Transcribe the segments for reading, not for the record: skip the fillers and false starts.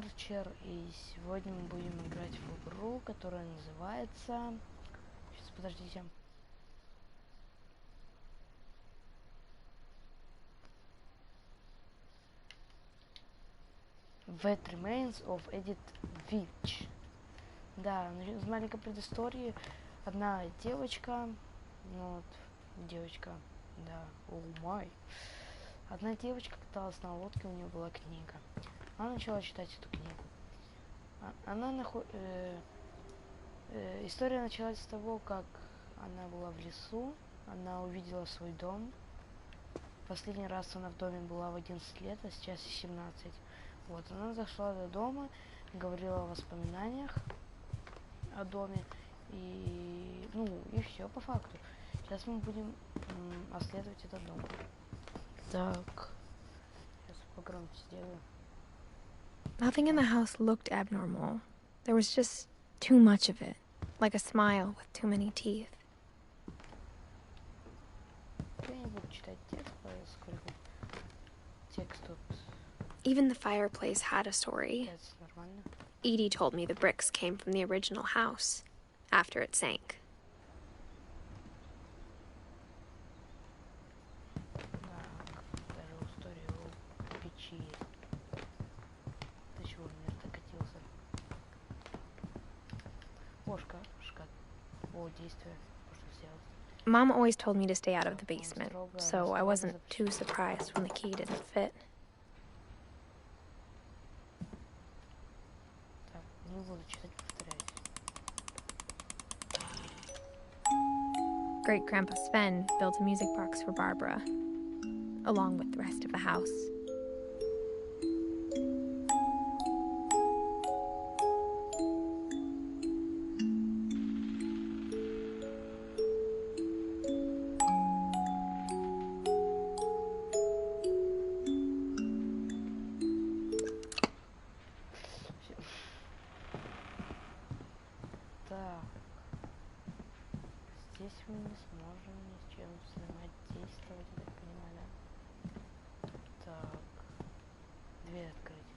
Арчер, и сегодня мы будем играть в игру, которая называется... Сейчас, подождите. What Remains of Edith Finch. Да, с маленькой предысторией. Одна девочка, вот, девочка, да, май. Одна девочка каталась на лодке, у нее была книга. Она начала читать эту книгу. История началась с того, как она была в лесу, она увидела свой дом. Последний раз она в доме была в 11 лет, а сейчас 17. Вот, она зашла до дома, говорила о воспоминаниях о доме, и, и все по факту. Сейчас мы будем обследовать этот дом. Так, сейчас погромче сделаю. Nothing in the house looked abnormal. There was just too much of it, like a smile with too many teeth. Я не буду читать текст, поскольку текст тут... Even the fireplace had a story. That's нормально. Edie told me the bricks came from the original house, after it sank. Даже история о печи. До чего он не докатился? Шкаф. О, действие. Что сделать? Mom always told me to stay out of the basement, so I wasn't too surprised when the key didn't fit. Так, не буду читать, повторяюсь. Great-Grandpa Sven built a music box for Barbara, along with the rest of the house. Так. Здесь мы не сможем ни с чем взаимодействовать, я так понимаю, да? Так. Дверь открыть.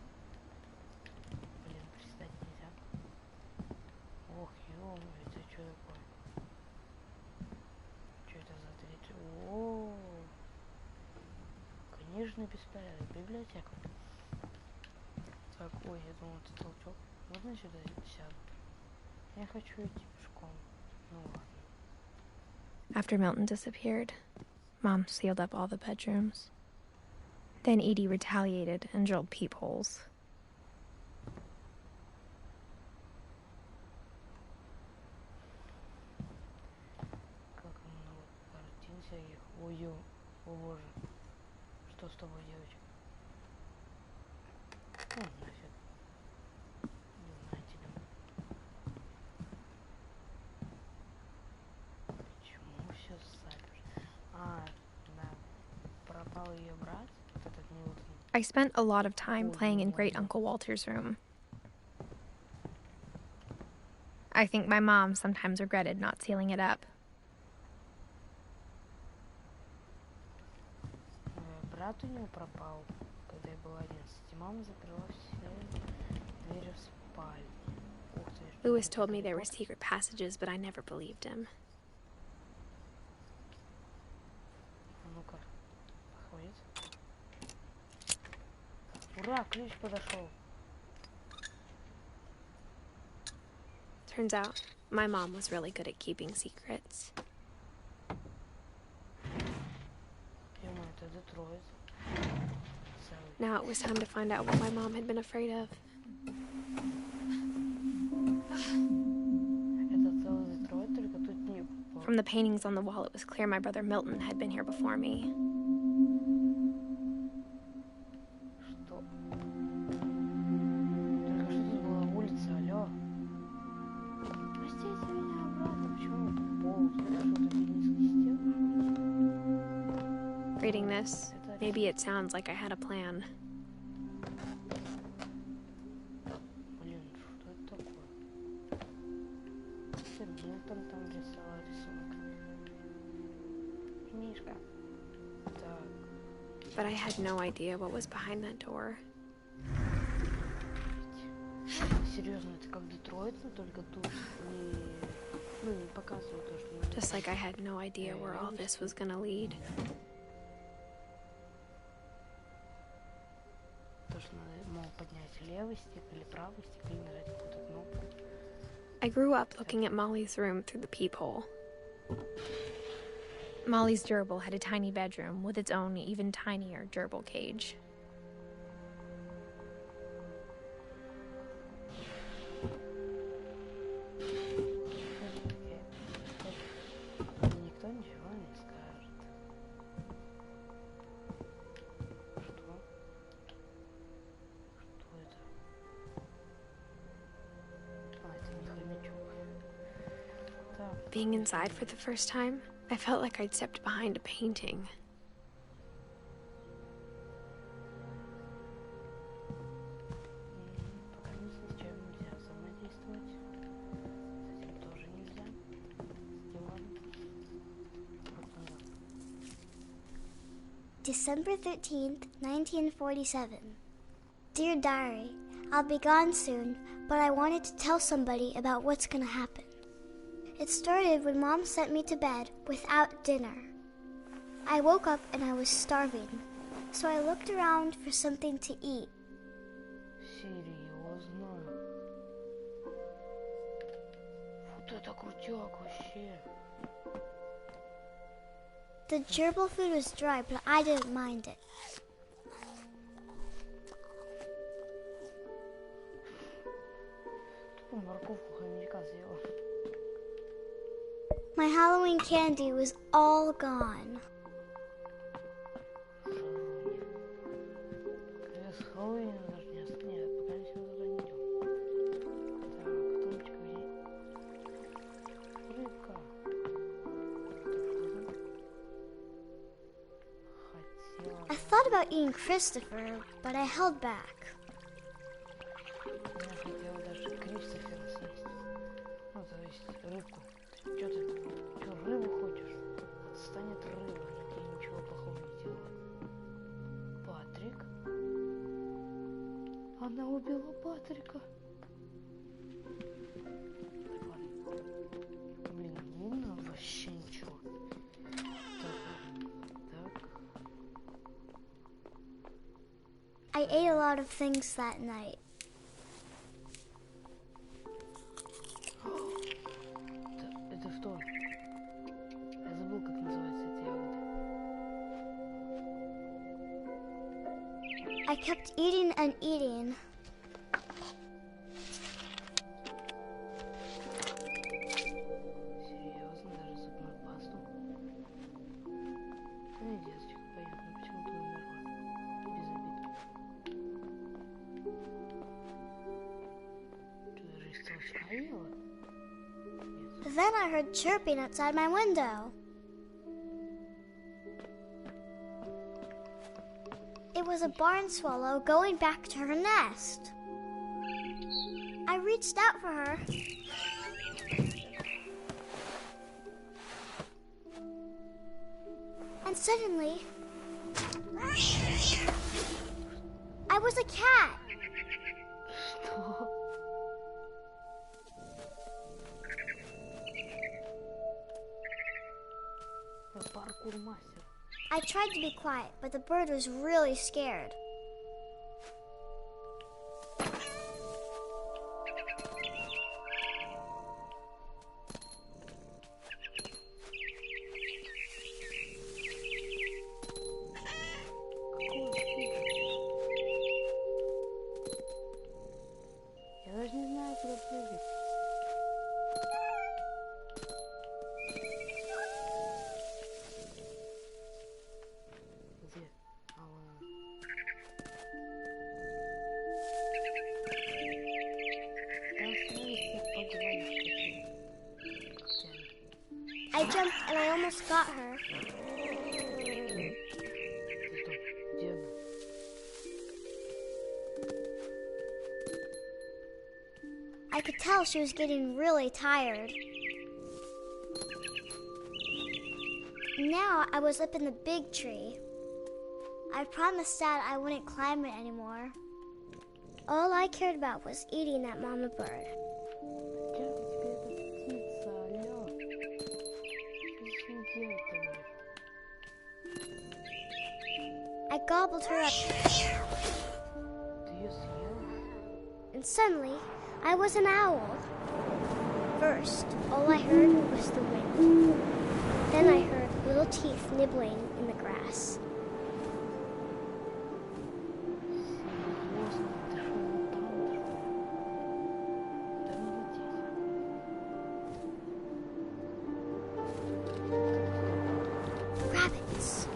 Блин, приседать нельзя. Ох, ё-моё, это что такое? Что это за дверь? О, книжный беспорядок, библиотека. Так, ой, я думал, это толчок. Можно сюда сяду? Я хочу идти пешком. Ну ладно. After Milton disappeared, Mom sealed up all the bedrooms. Then Edie retaliated and drilled peepholes. Как много картин всяких. Ой, о боже. Что с тобой, девочка? Нафиг. Не знаю тебя. Почему все запер? Да. Пропал ее брат. Вот этот Милтон. I spent a lot of time playing in Great Uncle Walter's room. I think my mom sometimes regretted not sealing it up. Брат у него пропал, когда я была 11. Мама закрыла все двери в спальне. Ух ты. Lewis told me there were secret passages, but I never believed him. Ну-ка, подходит. Ура, ключ подошел. Turns out, my mom was really good at keeping secrets. Ё-моё, это Детройт. Now it was time to find out what my mom had been afraid of. Это целый Детройт, только тут не... From the paintings on the wall, it was clear my brother Milton had been here before me. Что? Только что тут была улица, алло. Простите меня обратно, почему тут пол? Что-то низкий стен? Reading this, maybe it sounds like I had a plan. Блин, что это такое? Что Милтон там рисовал рисунок? Книжка. Так. But I had no idea what was behind that door. серьезно, это как Детройт, но только тут не показывают то, что... Just like I had no idea where all this was gonna lead. То, что надо, мол, поднять левый стик или правый стик, или нажать какую-то кнопку. I grew up looking at Molly's room through the peephole. Molly's gerbil had a tiny bedroom with its own even tinier gerbil cage. Никто ничего не скажет. Что это? Это не хомячок. Так. Being inside for the first time, I felt like I'd stepped behind a painting. Пока не с чем нельзя взаимодействовать. С этим тоже нельзя. Сделаем. December 13th, 1947. Dear Diary, I'll be gone soon, but I wanted to tell somebody about what's gonna happen. It started when Mom sent me to bed without dinner. I woke up and I was starving, so I looked around for something to eat. Серьезно? Вот это крутяк вообще. The gerbil food was dry, but I didn't mind it. Тупо морковку хомячка съела. My Halloween candy was all gone. С Хэллоуина даже не нет, пока мы туда не идем. Так, тумбочка где? Рыбка. I thought about eating Christopher, but I held back. Я хотела даже Кристофера съесть. Ну, то есть рыбку. Чё ты? Чё, рыбу хочешь? Отстань от рыбы, она тебе ничего плохого не сделала. Патрик? Она убила Патрика. Так, ладно. Блин, не видно вообще ничего. Так. I ate a lot of things that night. Это что? Я забыл, как называется эти ягоды. I kept eating and eating. Серьезно, даже зубную пасту? Ну и деточка, понятно, почему ты умерла. Без обид. Что, даже из толчка ела? Нет. Then I heard chirping outside my window. It was a barn swallow going back to her nest. I reached out for her. And suddenly, I was a cat. Что? Я паркур-мастер. I tried to be quiet, but the bird was really scared. Я даже не знаю, куда прыгать. Где? А, вон она. Да остановись, я погладишь такие. I jumped and I almost got her. Ты что? Где она? I could tell she was getting really tired. Now I was up in the big tree. I promised Dad I wouldn't climb it anymore. All I cared about was eating that mama bird. I gobbled her up. And suddenly, I was an owl. First, all I heard was the wind. Then I heard little teeth nibbling in the grass. Rabbits.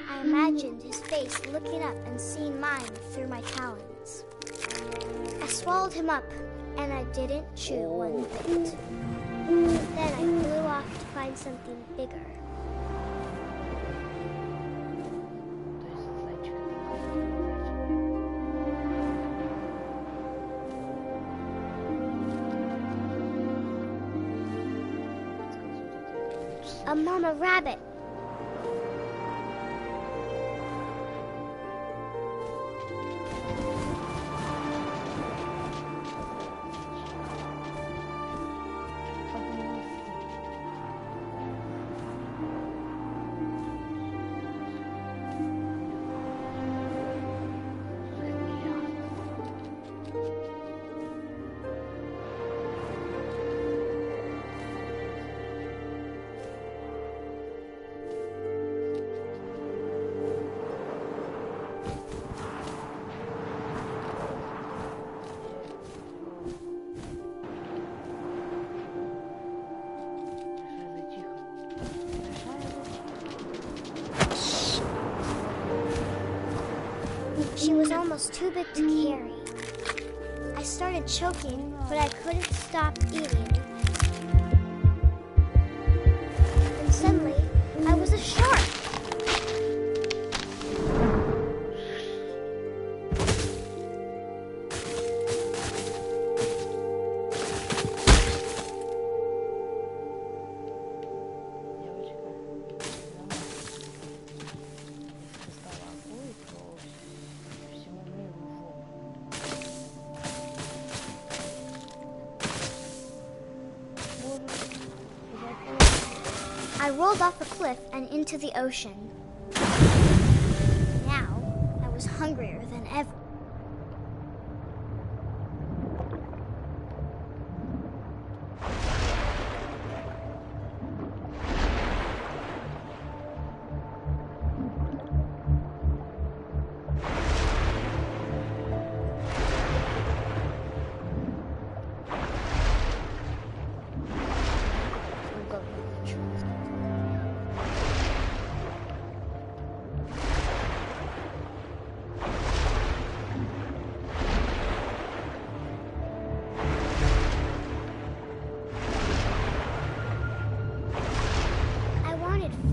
I imagined his face looking up and seeing mine through my talons. I swallowed him up, and I didn't chew one bit. Then I flew off to find something bigger. A mama rabbit. She was almost too big to carry. I started choking, but I couldn't stop eating. And suddenly, I was a shark. I rolled off the cliff and into the ocean. Now, I was hungrier than ever.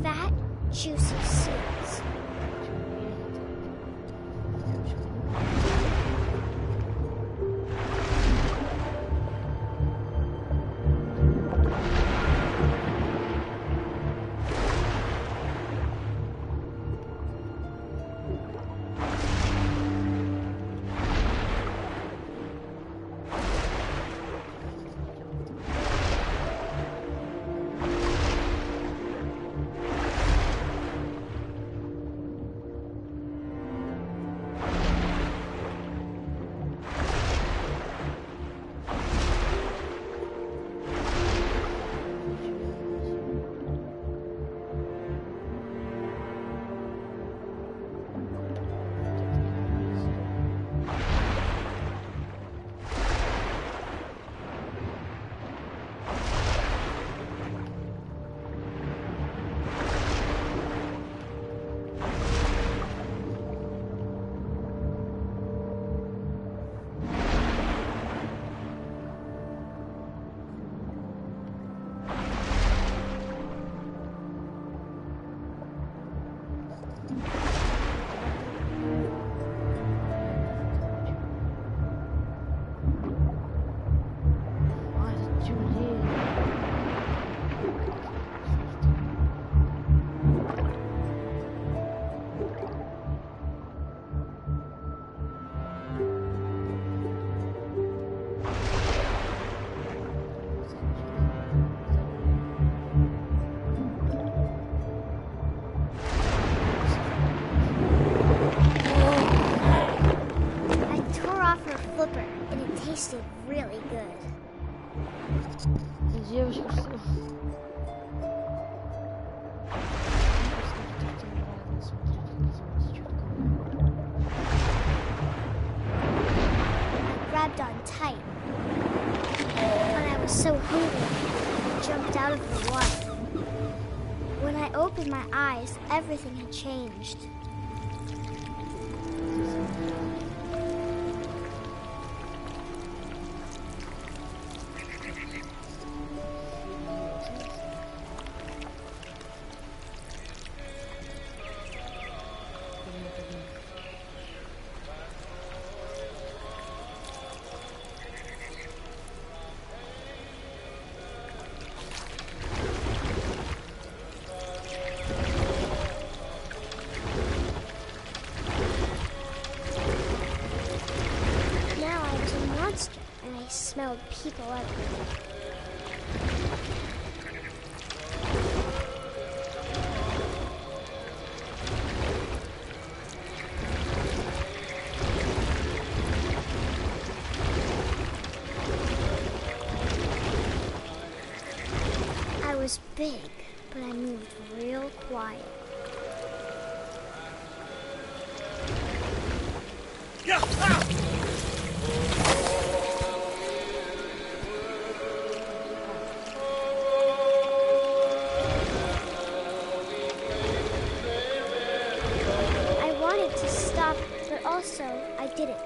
Fat, juicy seeds. Девочка, что? Grabbed on tight. When I was so hungry, I jumped out of the water. When I opened my eyes, everything had changed. And I smelled people everywhere. I was big, but I moved real quiet. Yeah! Also, I didn't.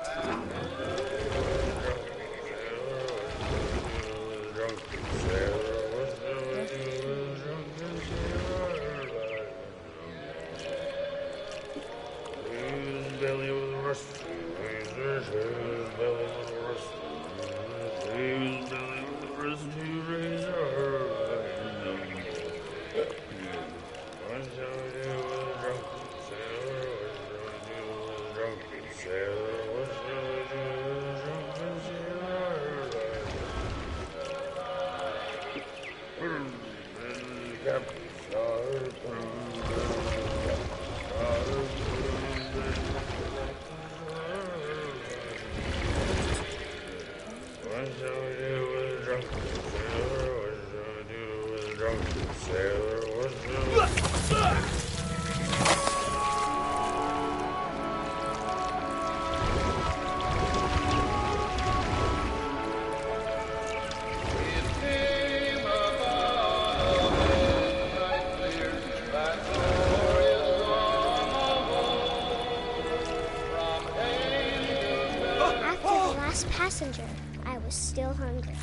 Passenger, I was still hungry.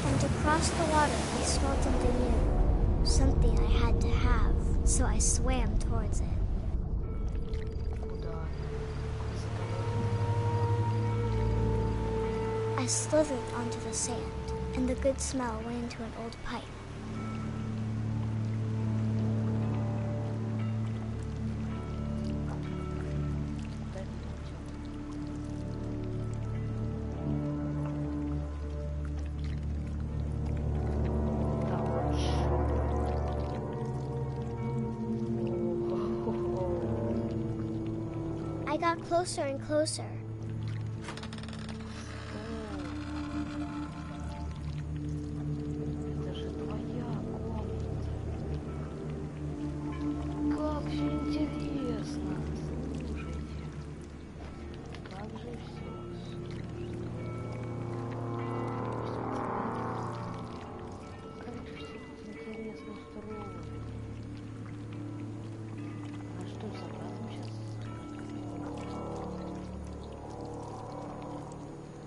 And to cross the water, I smelled something new. Something I had to have, so I swam towards it. I slithered onto the sand, and the good smell went into an old pipe. I got closer and closer. Это же твоя комната. Как же интересно. Слушайте. Как же все сложно. Как же все интересно устроено. А что с обратным сейчас?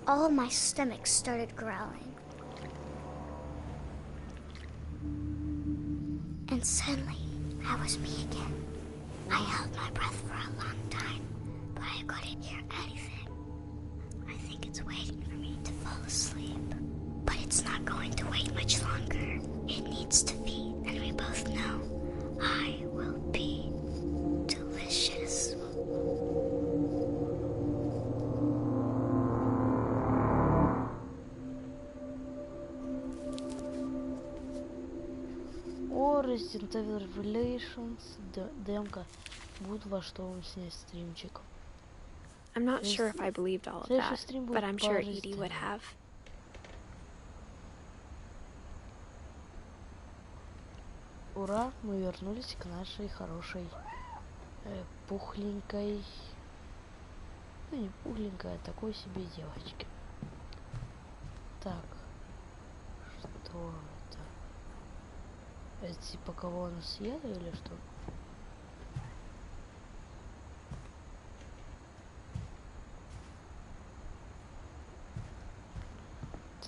All my stomach started growling. And suddenly, I was me again. I held my breath for a long time, but I couldn't hear anything. I think it's waiting for me to fall asleep. But it's not going to wait much longer. It needs to feed, and we both know I will be delicious. Resident Evil Revelations демка будет во что вам снять стримчик. I'm not sure if I believed all of that, but I'm sure Edie would have. Ура, мы вернулись к нашей хорошей пухленькой, ну не пухленькой, а такой себе девочке. Так, что это? Это типа кого она съела или что?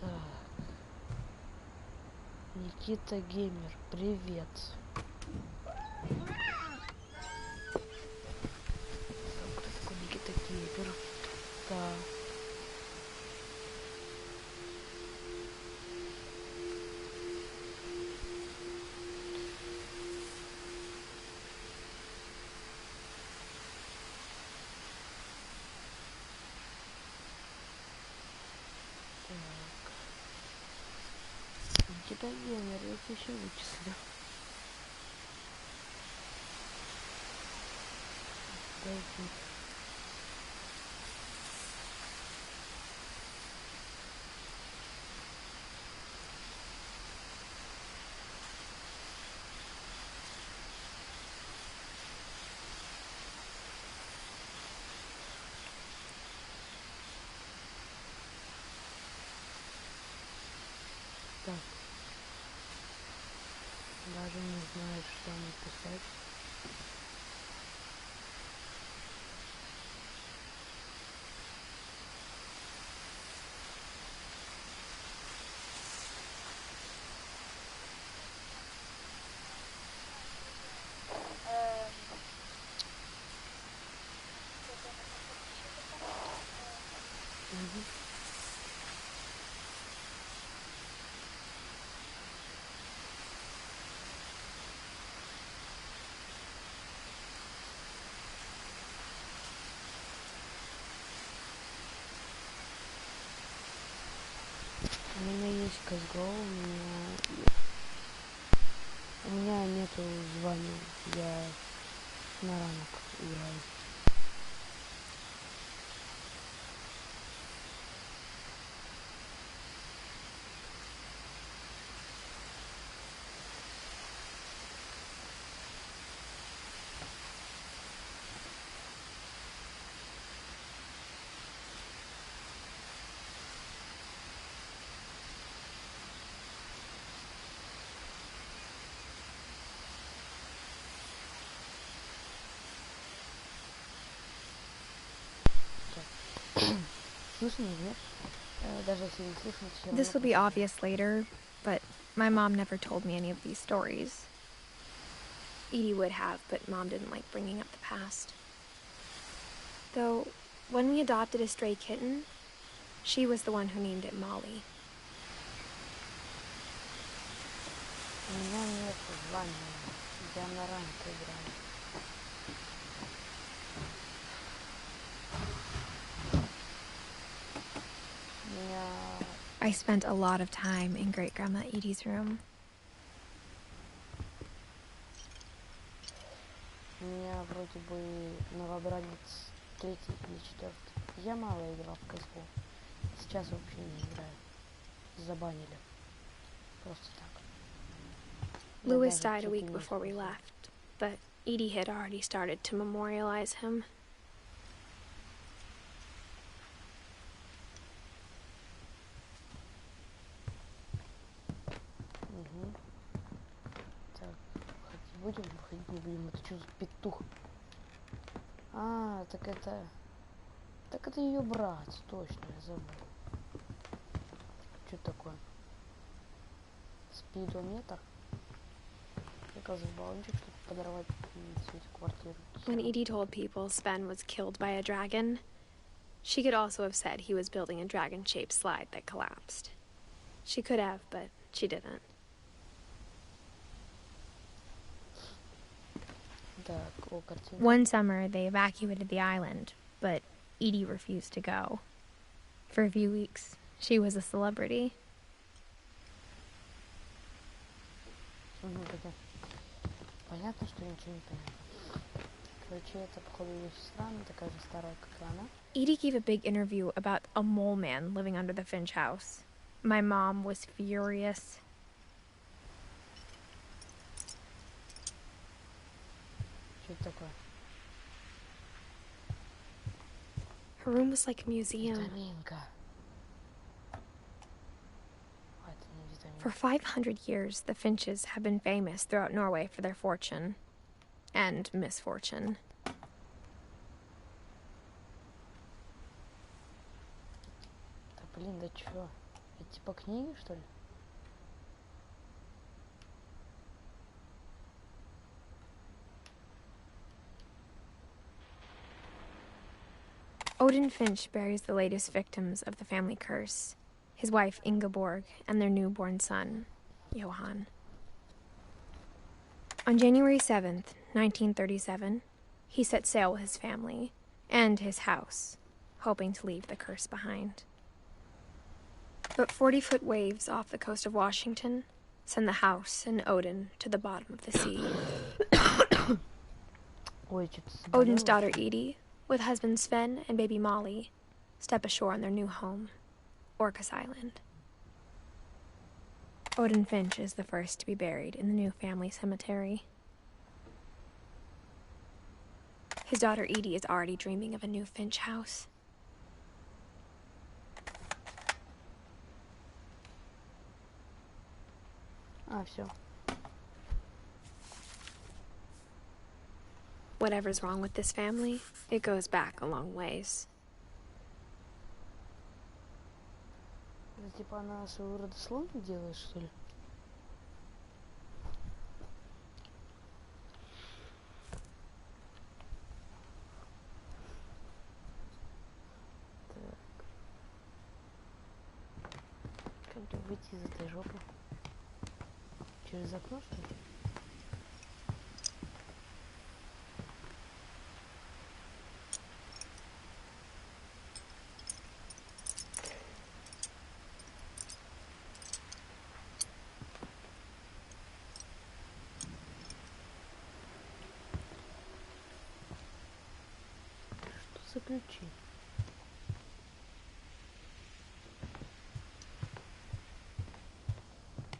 Так. Никита Геймер, привет. Кто такой Никита Геймер? Да. Никита Геймер, я тебя еще вычислю. Дайте. Так. Даже не знаю, что написать. Мгм. У меня есть CSGO, у меня нету звания, я на ранг играю. Слышно, нет? Даже если не слышно, все равно This will be послушай. obvious later, but my mom never told me any of these stories. Edie would have, but Mom didn't like bringing up the past. Though, when we adopted a stray kitten, she was the one who named it Molly. У меня нет звания, я на ранг играю. I spent a lot of time in Great-Grandma Edie's room. У меня вроде бы новобранец 3-й или 4-й. Я мало играл в CSGO. Сейчас вообще не играю. Забанили. Просто так. Louis died a week before we left, but Edie had already started to memorialize him. Угу. Так, будем выходить, не будем. Это что за петух? А, так это... Так это ее брат, точно, я забыл. Что такое? Спидометр? Заказывал баллончик, чтобы подорвать всю эту квартиру. When Edie told people Sven was killed by a dragon, she could also have said he was building a dragon-shaped slide that collapsed. She could have, but she didn't. One summer, they evacuated the island, but Edie refused to go. For a few weeks, she was a celebrity. Понятно, что ничего не понятно. Короче, это, походу, ее сестра, она такая же старая, как и она. Edie gave a big interview about a mole man living under the Finch house. My mom was furious. Что это такое? Her room was like a museum. Витаминка. А, это не витаминка. For 500 years, the Finches have been famous throughout Norway for their fortune and misfortune. Да блин, да чё? Это типа книги, что ли? Odin Finch buries the latest victims of the family curse, his wife Ingeborg and their newborn son, Johan. On January 7th, 1937, he set sail with his family and his house, hoping to leave the curse behind. But 40-foot waves off the coast of Washington send the house and Odin to the bottom of the sea. Ой, что-то Odin's заболела. daughter Edie, with husband Sven and baby Molly, step ashore on their new home, Orcas Island. Odin Finch is the first to be buried in the new family cemetery. His daughter Edie is already dreaming of a new Finch house. А, все. Whatever's wrong with this family, it goes back a long ways. Это типа она свою родословную делает, что ли? Так. Как мне выйти из этой жопы? Через окно, что ли? Что за ключи?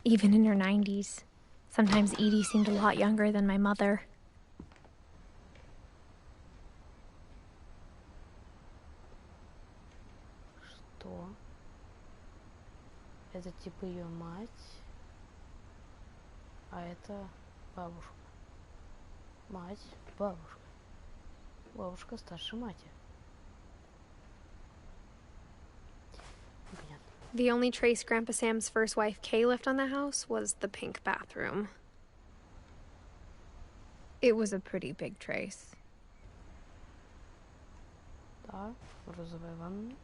Even in her 90s, sometimes Edie seemed a lot younger than my mother. Что? Это типа ее мать, а это бабушка. Мать, бабушка. Бабушка старше мати. Непонятно. The only trace Grandpa Sam's first wife Kay left on the house was the pink bathroom. It was a pretty big trace. Да, розовая ванна.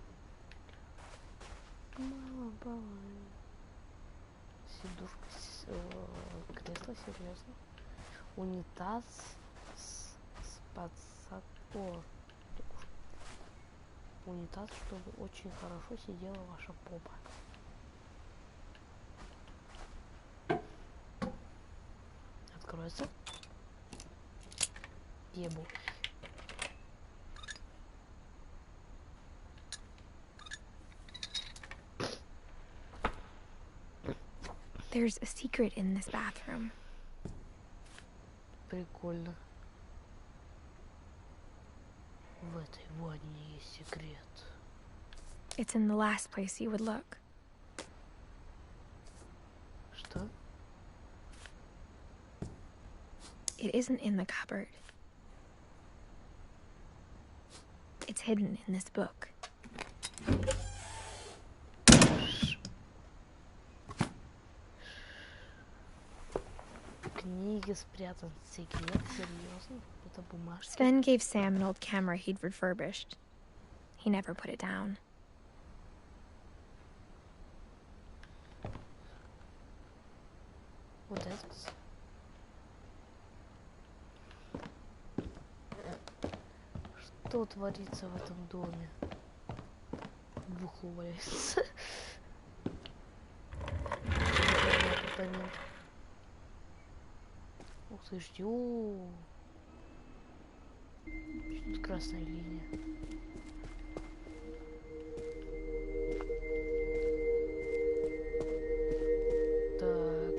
Мама, папа. Сидушка, кресло, серьезно. Унитаз с подсадкой. Унитаз, чтобы очень хорошо сидела ваша попа. Откроется. Ебу. There's a secret in this bathroom. Прикольно. В этой ванне есть секрет. It's in the last place you would look. Что? It isn't in the cupboard. It's hidden in this book. В книге спрятан секрет, серьезно? Это бумажка? Sven gave Sam an old camera he'd refurbished. He never put it down. Вот этот. Что творится в этом доме? Бухло валяется. Ух ты ж, ё. Тут красная линия. Так.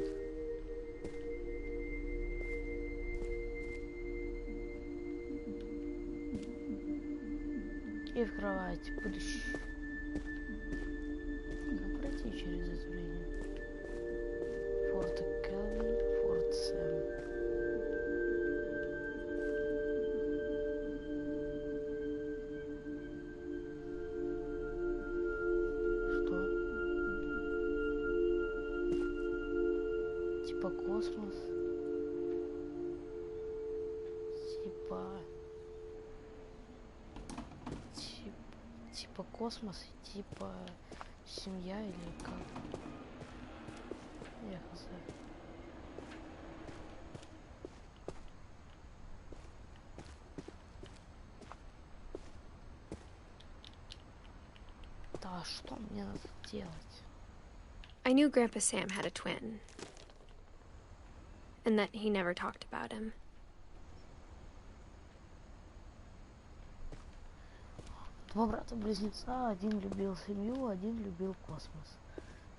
И в кровать. Будешь... Как пройти через эту линию? Форт Келвин, Форт Сэм. Что? Типа космос? Типа космос, типа семья или как? Я хз. Да, что мне надо делать? I knew Grandpa Sam had a twin, and that he never talked about him. Два брата-близнеца, один любил семью, один любил космос.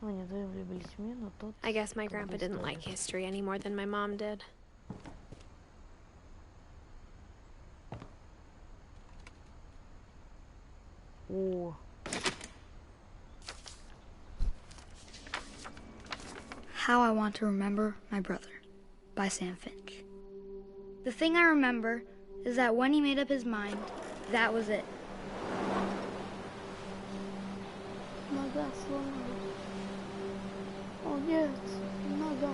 Ну, они вдвоем любили семью, но тот... I guess my grandpa didn't like history any more than my mom did. О. How I Want to Remember My Brother by Sam Finch. The thing I remember is that when he made up his mind, that was it. Нога сломана. О, нет, нога.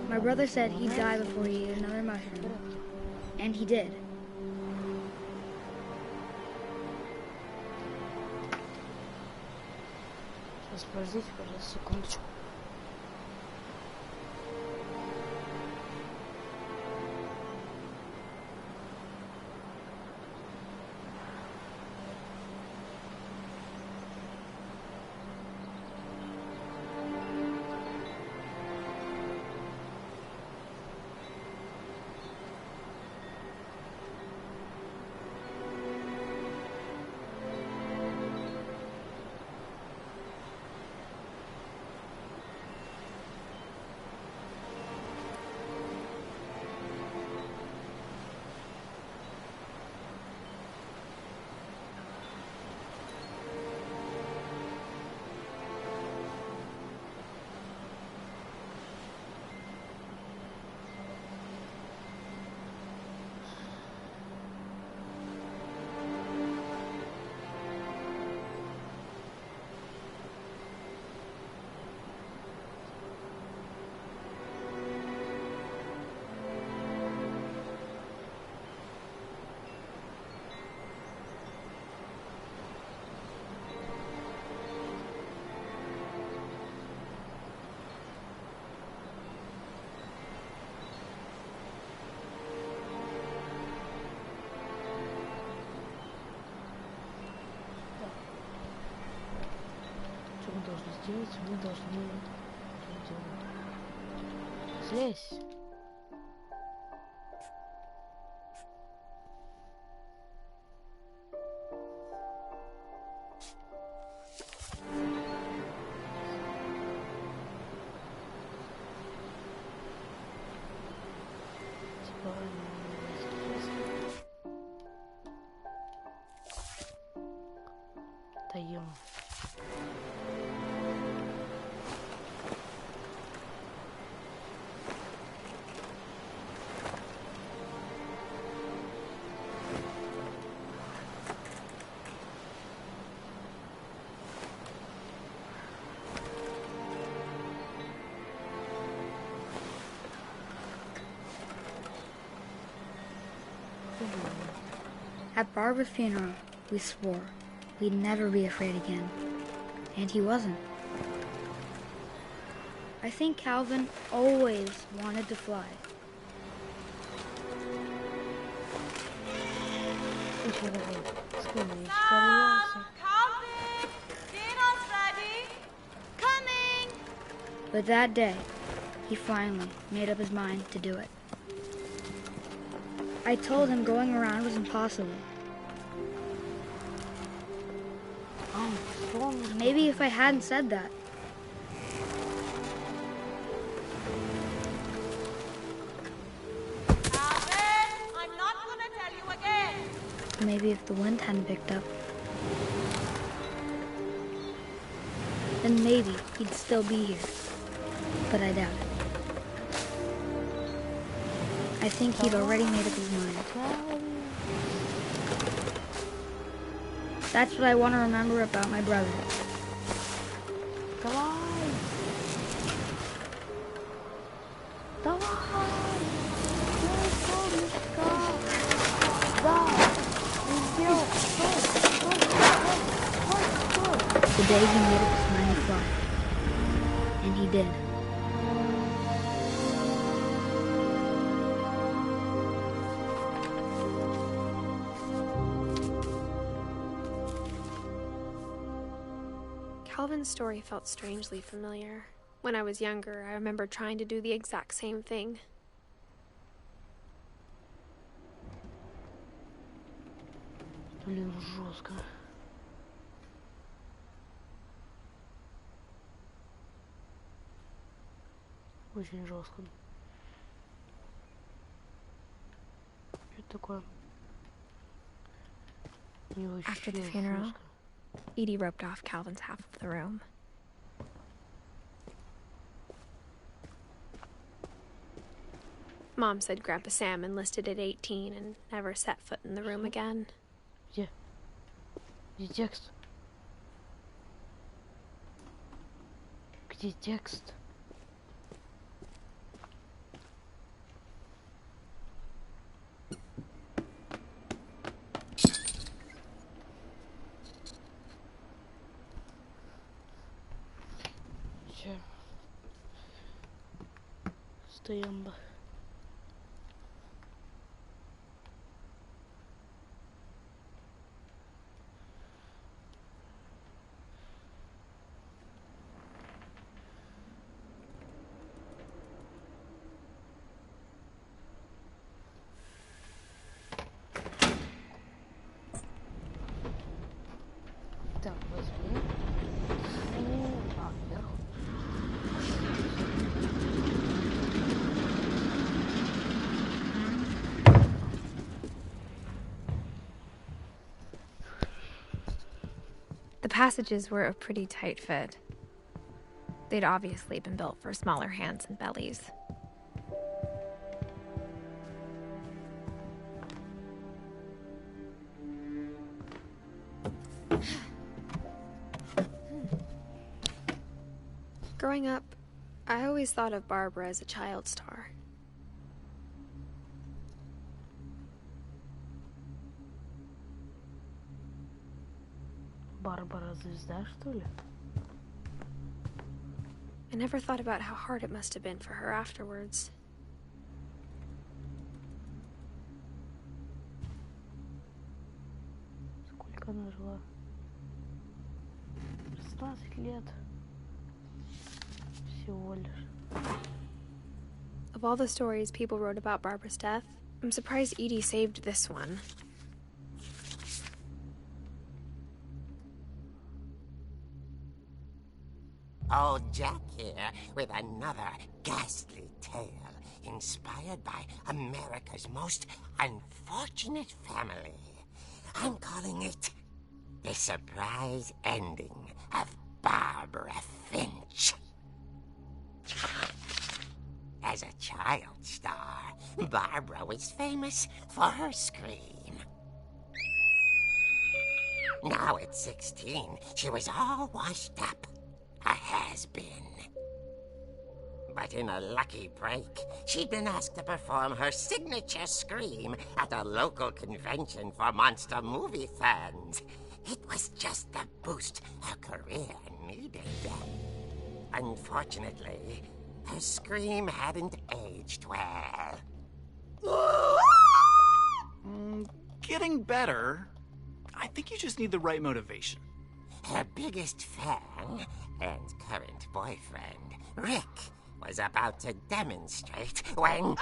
My brother said he'd die before he ate another mushroom. And he did. Сейчас, подождите, пожалуйста, секундочку. Что мы должны сделать? Мы должны... Слезь! Даем. At Barbara's funeral, we swore we'd never be afraid again. And he wasn't. I think Calvin always wanted to fly. Calvin, dinner's ready. Coming! But that day, he finally made up his mind to do it. I told him going around was impossible. Maybe if I hadn't said that. maybe if the wind hadn't picked up, then maybe he'd still be here. But I doubt it. I think he'd already made up his mind. That's what I want to remember about my brother. Давай! Давай! Да! Не сделал! The day he made up his mind to fly. And he did. Calvin's story felt strangely familiar. When I was younger, I remember trying to do the exact same thing. Блин, жестко. Очень жестко. Что это такое? Не очень After the funeral, жестко. Edie roped off Calvin's half of the room. Mom said Grandpa Sam enlisted at 18 and never set foot in the room again. Где? Где текст? Где текст? Че? Стоямба. Так, возьми. Вверх. The passages were a pretty tight fit. They'd obviously been built for smaller hands and bellies. Growing up, I always thought of Barbara as a child star. Барбара звезда, что ли? I never thought about how hard it must have been for her afterwards. Сколько она жила? 16 лет. Всего лишь. Of all the stories people wrote about Barbara's death, I'm surprised Edie saved this one. Old Jack here with another ghastly tale inspired by America's most unfortunate family. I'm calling it The Surprise Ending of Barbara Finch. As a child star, Barbara was famous for her scream. Now at 16, she was all washed up. A has-been. But in a lucky break, she'd been asked to perform her signature scream at a local convention for monster movie fans. It was just the boost her career needed. Unfortunately, her scream hadn't aged well. Getting better. I think you just need the right motivation. Her biggest fan and current boyfriend, Rick, was about to demonstrate when...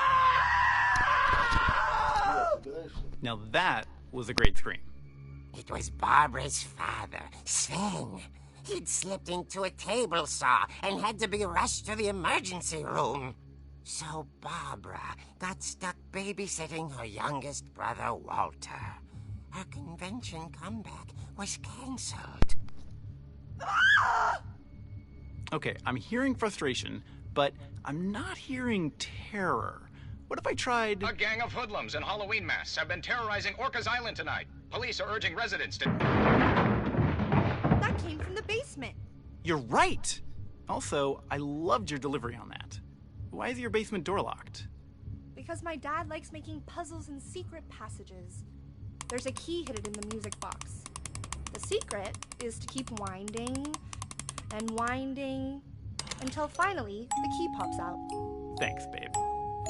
Now that was a great scream. It was Barbara's father, Sven. He'd slipped into a table saw and had to be rushed to the emergency room. So Barbara got stuck babysitting her youngest brother, Walter. her convention comeback was cancelled. Okay, I'm hearing frustration, but I'm not hearing terror. What if I tried... A gang of hoodlums in Halloween masks have been terrorizing Orcas Island tonight. Police are urging residents to... That came from the basement. You're right! Also, I loved your delivery on that. Why is your basement door locked? Because my dad likes making puzzles and secret passages. There's a key hidden in the music box. The secret is to keep winding and winding until finally the key pops out. Thanks, babe.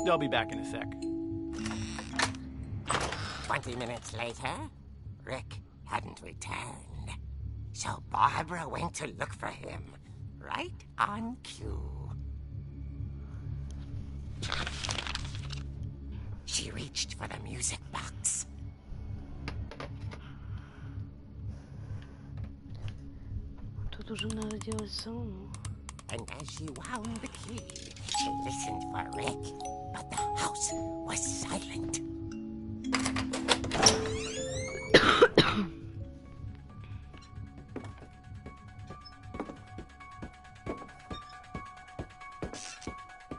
I'll be back in a sec. 20 minutes later, Rick hadn't returned. So Barbara went to look for him, right on cue. She reached for the music box. Тут уже надо делать самому. And as she wound the key, she listened for Rick, but the house was silent.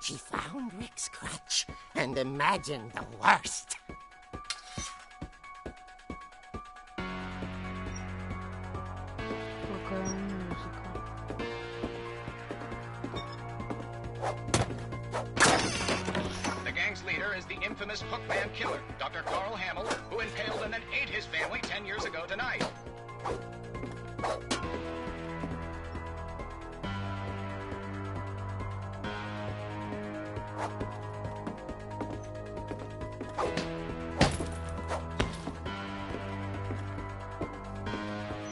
She found Rick's crutch and imagined the worst. Какая музыка. The gang's leader is the infamous Hookman killer, Dr. Carl Hamill, who impaled and then ate his family 10 years ago tonight.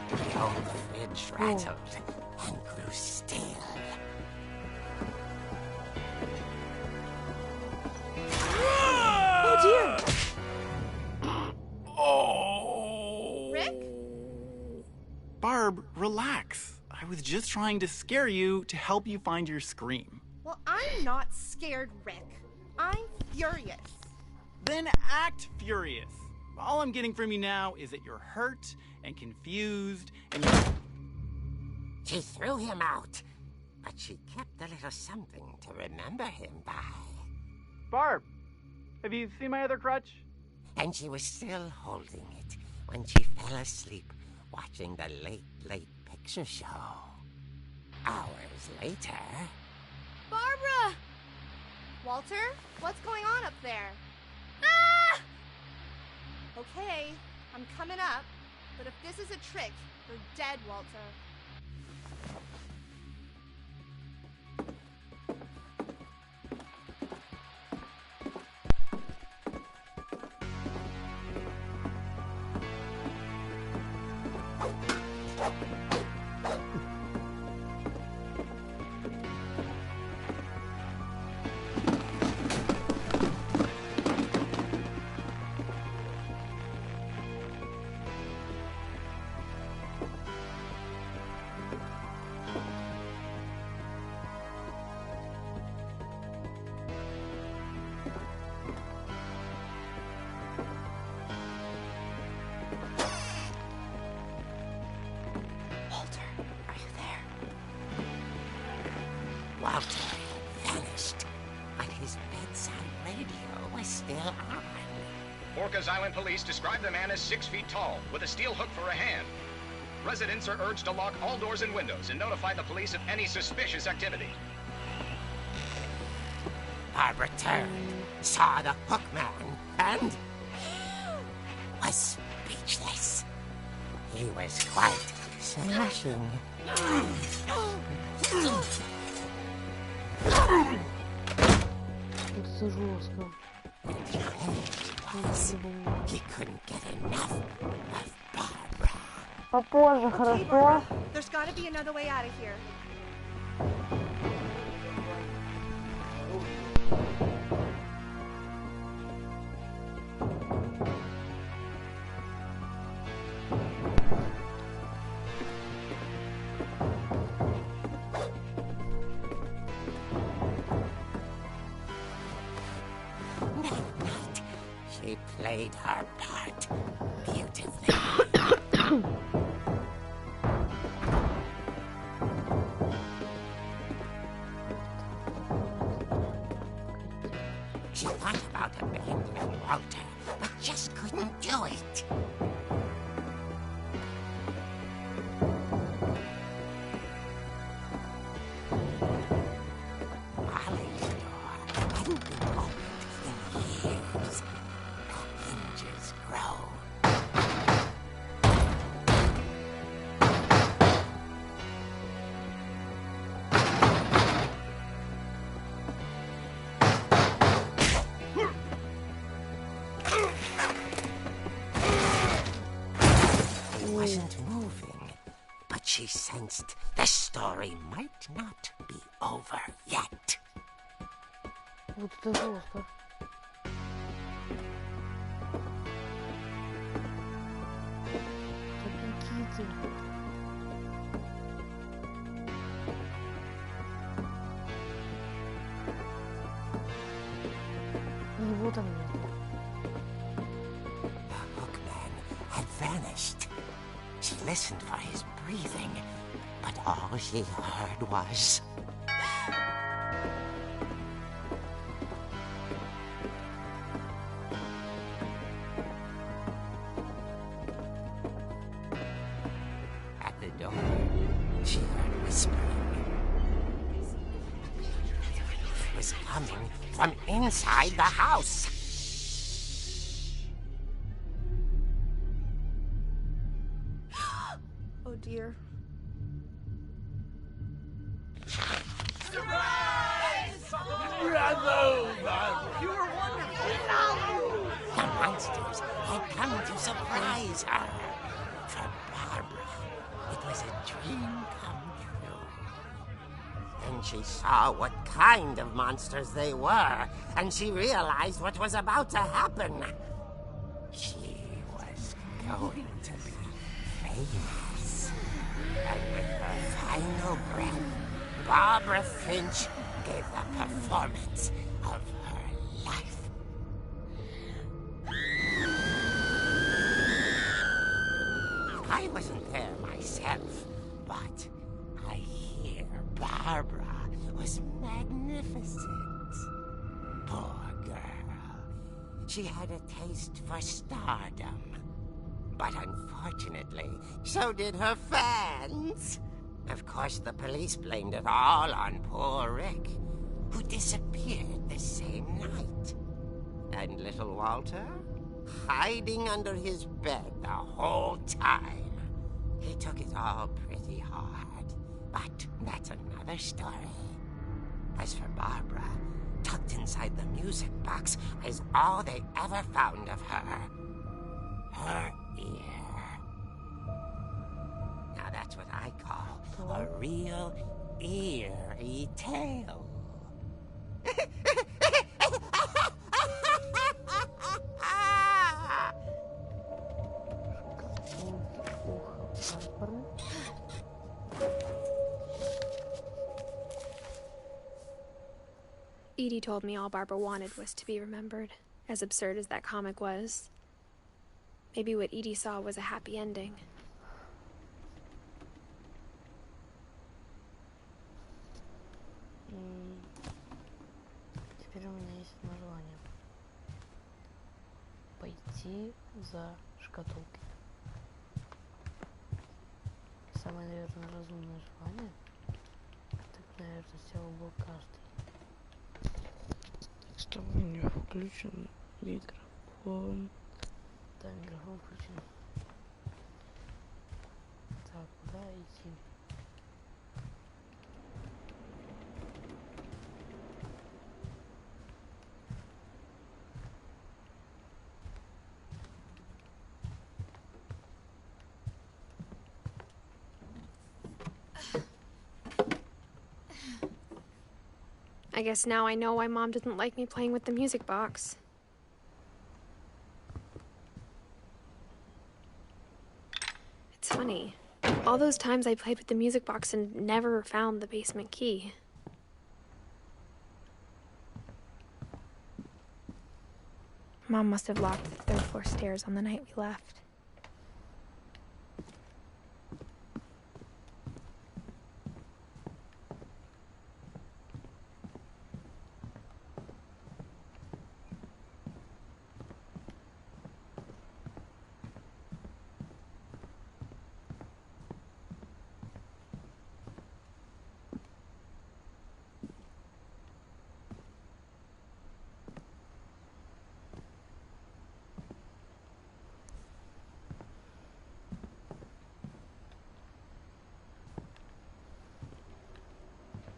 The old fridge rattled and grew still. Oh dear! Oh! Rick? Barb, relax. I was just trying to scare you to help you find your scream. Well, I'm not scared, Rick. I'm furious. Then act furious. All I'm getting from you now is that you're hurt and confused and you're... She threw him out, but she kept a little something to remember him by. Barb, have you seen my other crutch? And she was still holding it when she fell asleep watching the late picture show. Hours later... Barbara! Walter, what's going on up there? Ah! Okay, I'm coming up, but if this is a trick, you're dead, Walter. Walter had vanished, but his bedside radio was still on. Orcas Island police describe the man as 6 feet tall, with a steel hook for a hand. Residents are urged to lock all doors and windows and notify the police of any suspicious activity. Barbara turned, saw the hook man, and was speechless. He was quite smashing. Это жестко. He couldn't get enough of Barbara. Попозже, хорошо? There's gotta be another way out of here. That night, she played her part beautifully. She thought about abandoning Walter, but just couldn't do it. Molly's door hadn't been opened in years. The hinges groan. He wasn't moving, but she sensed the story might not be over yet. Вот это жестко. Капельки. Его там нет. The hookman had vanished. She listened for his breathing, but all she heard was... At the door, she heard whispering. It was coming from inside the house. Oh dear. The monsters had come to surprise her. For Barbara, it was a dream come true. Then she saw what kind of monsters they were, and she realized what was about to happen. She was going to be famous. And with her final breath, Barbara Finch gave the performance of her life. I wasn't there myself, but I hear Barbara was magnificent. Poor girl. She had a taste for stardom. But unfortunately, so did her fans. Of course, the police blamed it all on poor Rick, who disappeared the same night. And little Walter? Hiding under his bed the whole time. He took it all pretty hard, but that's another story. As for Barbara, tucked inside the music box is all they ever found of her. Her ear. Now that's what I call a real eerie tale. Edie told me all Barbara wanted was to be remembered, as absurd as that comic was. Maybe what Edie saw was a happy ending. Теперь у меня есть одно желание. Пойти за шкатулкой. Самое, наверное, разумное желание. Так, наверное, сделал бы каждый. Что у меня включен микрофон. Да, микрофон включен. Так, куда идти? I guess now I know why Mom didn't like me playing with the music box. It's funny. All those times I played with the music box and never found the basement key. Mom must have locked the third floor stairs on the night we left.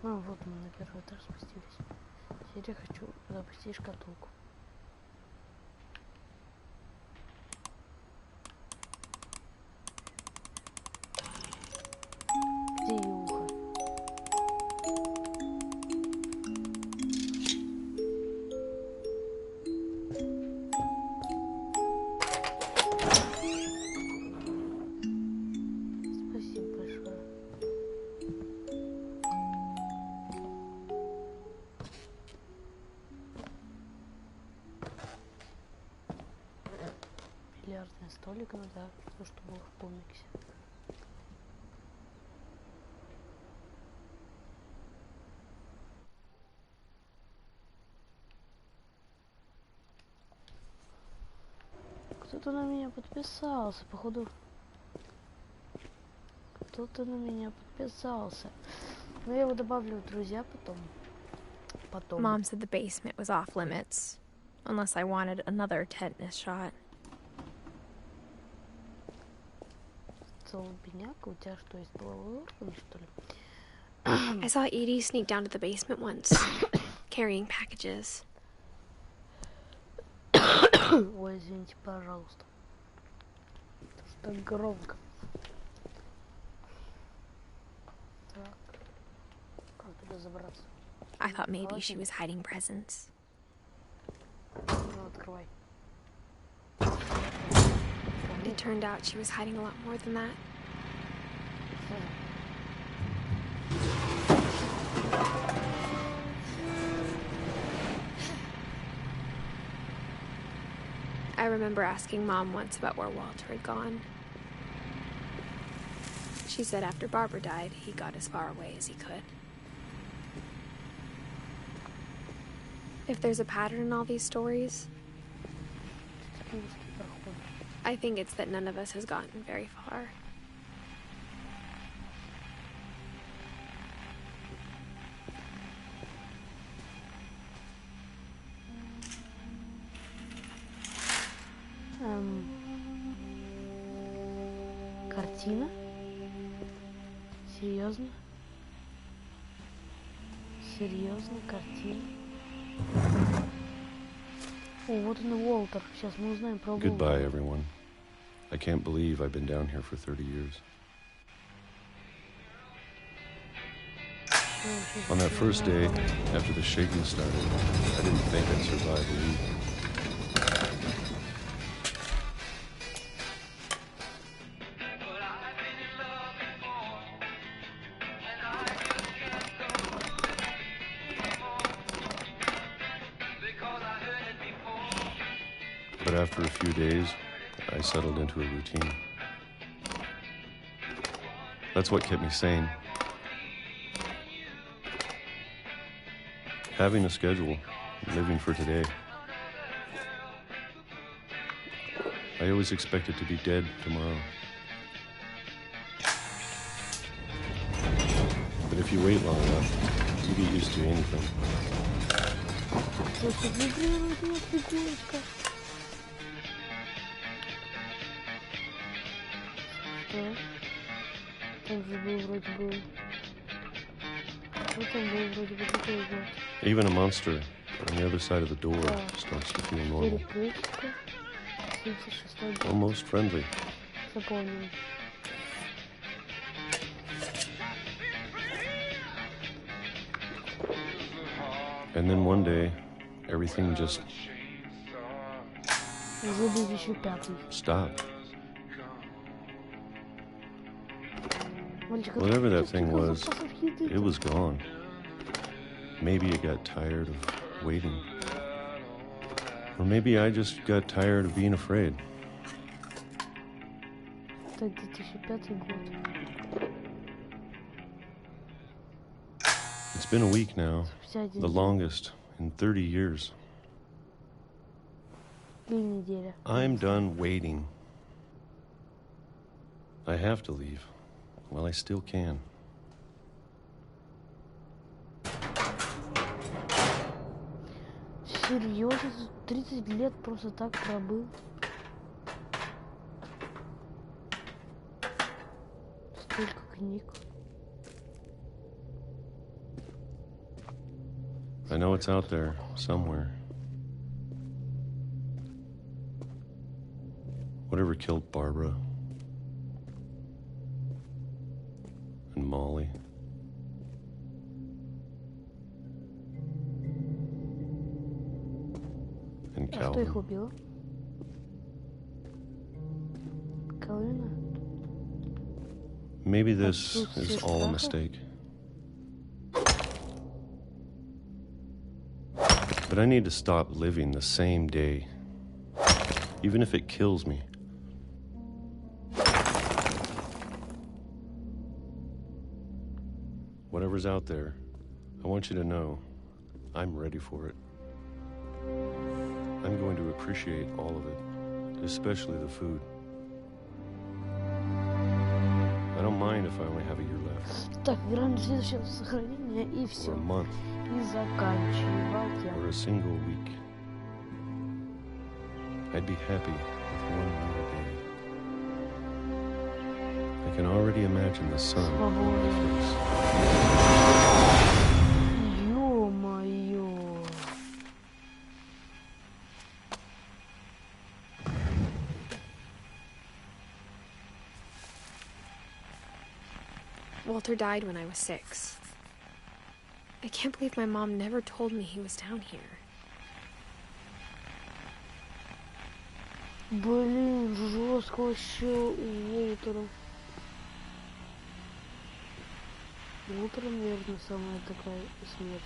Ну, вот мы на первый этаж спустились. Теперь я хочу запустить шкатулку. Где ее ухо? Спасибо большое. Бильярдный столик надо, то, что было в комиксе. Кто-то на меня подписался, походу. Кто-то на меня подписался. Но я его добавлю в друзья потом. Mom said the basement was off limits, unless I wanted another tetanus shot. Целобиняка, у тебя что, есть половой орган, что ли? I saw Edie sneak down to the basement once, carrying packages. Ой, извините, пожалуйста. Это так громко. Так. Как туда забраться? I thought maybe she was hiding presents. Ну, открывай. It turned out she was hiding a lot more than that. I remember asking Mom once about where Walter had gone. She said after Barbara died, he got as far away as he could. If there's a pattern in all these stories, I think it's that none of us has gotten very far. Картина? Серьезно? Серьезно, картина? О, вот он и Уолтер. Сейчас мы узнаем про Уолтера. Goodbye, everyone. I can't believe I've been down here for 30 years. On that first day, after the shaking started, I didn't think I'd survive a week. But after a few days, I settled into a routine. That's what kept me sane. Having a schedule, living for today. I always expected to be dead tomorrow. But if you wait long enough, you get used to anything. Там же был вроде бы... Вот там был вроде бы такой вот. Even a monster on the other side of the door starts to feel normal. Перепрыжка. 76-й год. Almost friendly. Запомнил. And then one day, everything just Забыл еще пятый. stopped. Мальчик, Whatever that сколько thing was, запасов еды? it was gone. Maybe it got tired of waiting. Or maybe I just got tired of being afraid. Это 2005 год. It's been a week now, Спустя один the день. longest in 30 years. Или неделя. I'm done waiting. I have to leave while I still can. Серьезно? 30 лет просто так пробыл? Столько книг. I know it's out there, somewhere. Whatever killed Barbara and Molly. And А что их Calvin. убило? Калвина? Maybe this is all a mistake. But I need to stop living the same day, even if it kills me. Whatever's out there, I want you to know I'm ready for it. I'm going to appreciate all of it, especially the food. I don't mind if I only have a year left. Так, игра на следующее сохранение и Or все. a month. И заканчивать. Or a single week. I'd be happy with one more day. I can already imagine the sun on my face. Ё-моё. Walter died when I was 6. I can't believe my mom never told me he was down here. Блин, жестко вообще у Уолтера. Уолтера, наверное, самая такая смерть.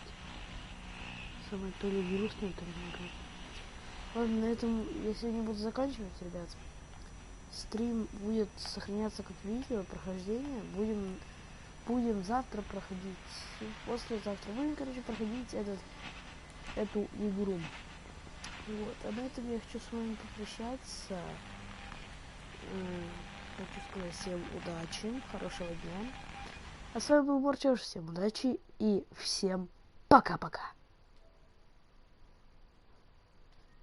Самая то ли грустная, то ли награда. Ладно, на этом я сегодня буду заканчивать, ребят. Стрим будет сохраняться как видео, прохождение. Будем завтра проходить. Послезавтра будем, короче, проходить эту игру. Вот, а на этом я хочу с вами попрощаться. Хочу сказать всем удачи, хорошего дня. А с вами был Борчош, всем удачи и всем пока-пока.